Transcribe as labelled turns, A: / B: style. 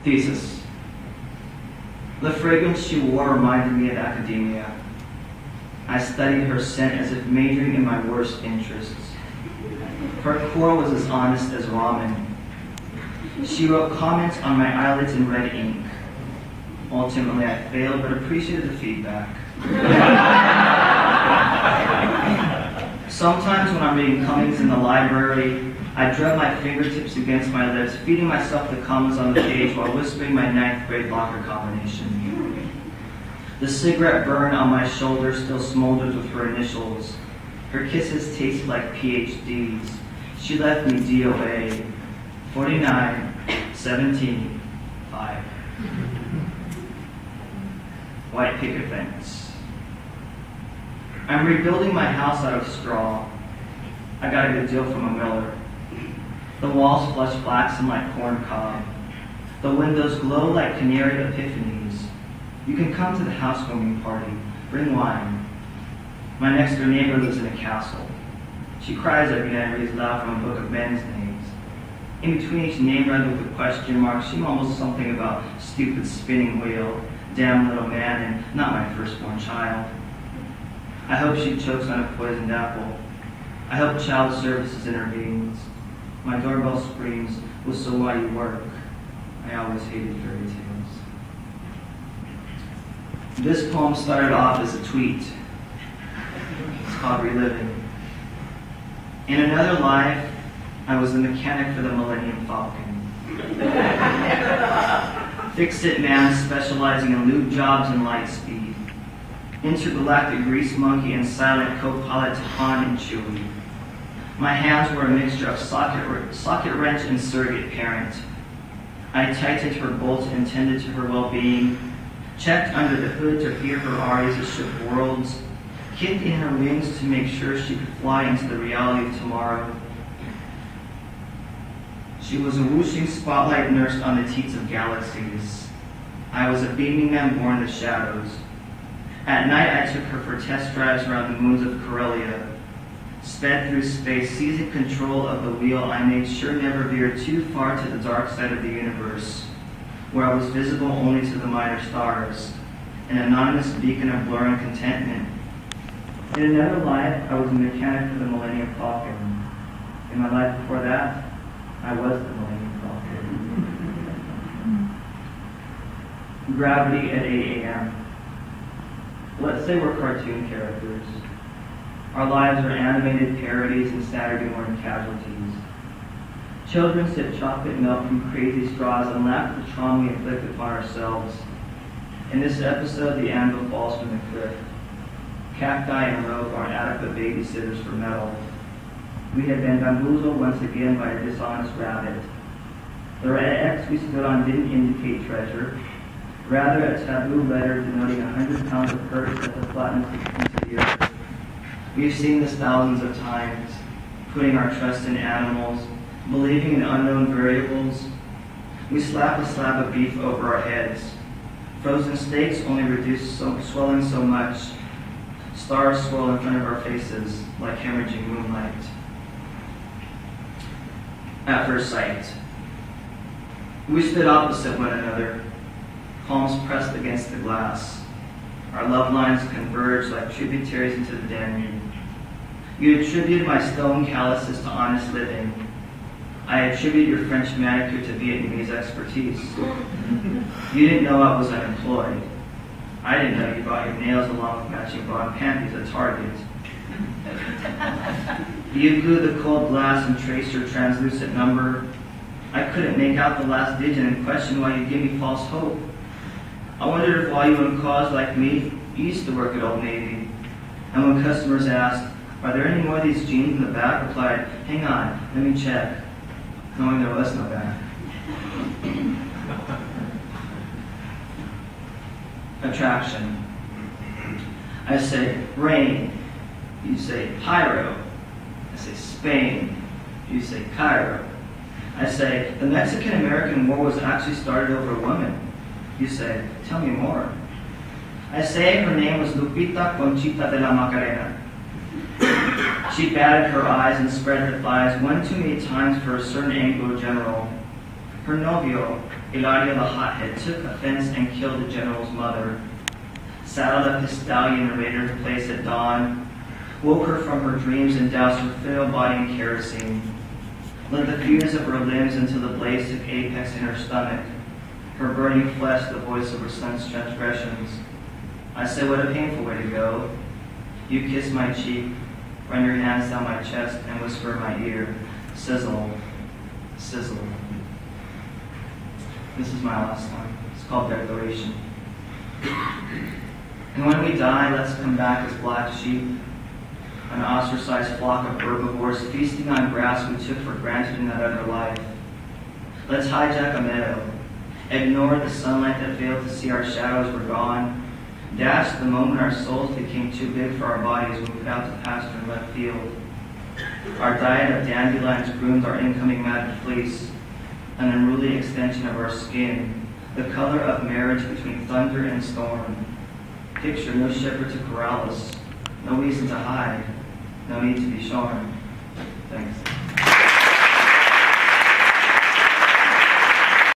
A: Thesis. The fragrance she wore reminded me of academia. I studied her scent as if majoring in my worst interests. Her core was as honest as ramen. She wrote comments on my eyelids in red ink. Ultimately, I failed, but appreciated the feedback. Sometimes when I'm reading Cummings in the library, I drub my fingertips against my lips, feeding myself the commas on the page while whispering my 9th grade locker combination. The cigarette burn on my shoulder still smolders with her initials. Her kisses taste like PhDs. She left me DOA, 49, 17, 5. White picket fence. I'm rebuilding my house out of straw. I got a good deal from a miller. The walls flush flaxen like corn cob. The windows glow like canary epiphanies. You can come to the housewarming party. Bring wine. My next door neighbor lives in a castle. She cries every night and reads loud from a book of men's names. In between each name read with a question mark, she mumbles something about stupid spinning wheel, damn little man, and not my firstborn child. I hope she chokes on a poisoned apple. I hope child services intervenes. My doorbell screams, well, so why you work? I always hated fairy tales. This poem started off as a tweet. It's called Reliving. In another life, I was the mechanic for the Millennium Falcon. Fix-it man specializing in lube jobs and light speed. Intergalactic grease monkey and silent co-pilot to Han and Chewie. My hands were a mixture of socket wrench and surrogate parent. I tightened her bolts and tended to her well-being, checked under the hood to hear her Aries as ship worlds, kicked in her wings to make sure she could fly into the reality of tomorrow. She was a whooshing spotlight nursed on the teats of galaxies. I was a beaming man born in the shadows. At night I took her for test drives around the moons of Corellia. Sped through space, seizing control of the wheel, I made sure never veer too far to the dark side of the universe, where I was visible only to the minor stars, an anonymous beacon of blurring contentment. In another life, I was a mechanic for the Millennium Falcon. In my life before that, I was the Millennium Falcon. Gravity at 8 a.m. Let's say we're cartoon characters. Our lives are animated parodies and Saturday morning casualties. Children sip chocolate milk from crazy straws and laugh at the trauma we inflict upon ourselves. In this episode, the anvil falls from the cliff. Cacti and rope are adequate babysitters for metal. We have been bamboozled once again by a dishonest rabbit. The X we stood on didn't indicate treasure, rather a taboo letter denoting 100 pounds of hurt that the flatness into the earth. We've seen this thousands of times, putting our trust in animals, believing in unknown variables. We slap a slab of beef over our heads. Frozen steaks only reduce swelling so much. Stars swirl in front of our faces like hemorrhaging moonlight. At first sight, we stood opposite one another, palms pressed against the glass. Our love lines converged like tributaries into the Danube. You attributed my stone calluses to honest living. I attribute your French manicure to Vietnamese expertise. You didn't know I was unemployed. I didn't know you bought your nails along with matching bra and panties at Target. You glue the cold glass and trace your translucent number. I couldn't make out the last digit and question why you give me false hope. I wondered if all you uncause like me, you used to work at Old Navy. And when customers asked, are there any more of these jeans in the back, replied, hang on, let me check, knowing there was no back. Attraction. I say rain. You say pyro. I say Spain. You say Cairo. I say the Mexican-American War was actually started over a woman. You say, tell me more. I say her name was Lupita Conchita de la Macarena. She batted her eyes and spread her thighs one too many times for a certain Anglo general. Her novio, Ilario the hothead, took offense and killed the general's mother, saddled up his stallion and raided her place at dawn, woke her from her dreams and doused her frail body in kerosene, lit the fuse of her limbs into the blaze of apex in her stomach, her burning flesh the voice of her son's transgressions. I said, what a painful way to go. You kiss my cheek, run your hands down my chest, and whisper in my ear, sizzle, sizzle. This is my last one. It's called Declaration. And when we die, let's come back as black sheep, an ostracized flock of herbivores feasting on grass we took for granted in that other life. Let's hijack a meadow, ignore the sunlight that failed to see our shadows were gone, dash the moment our souls became too big for our bodies when we put out to pasture in left field. Our diet of dandelions groomed our incoming matted fleece, an unruly extension of our skin, the color of marriage between thunder and storm. Picture no shepherd to corral us, no reason to hide, no need to be shorn. Thanks.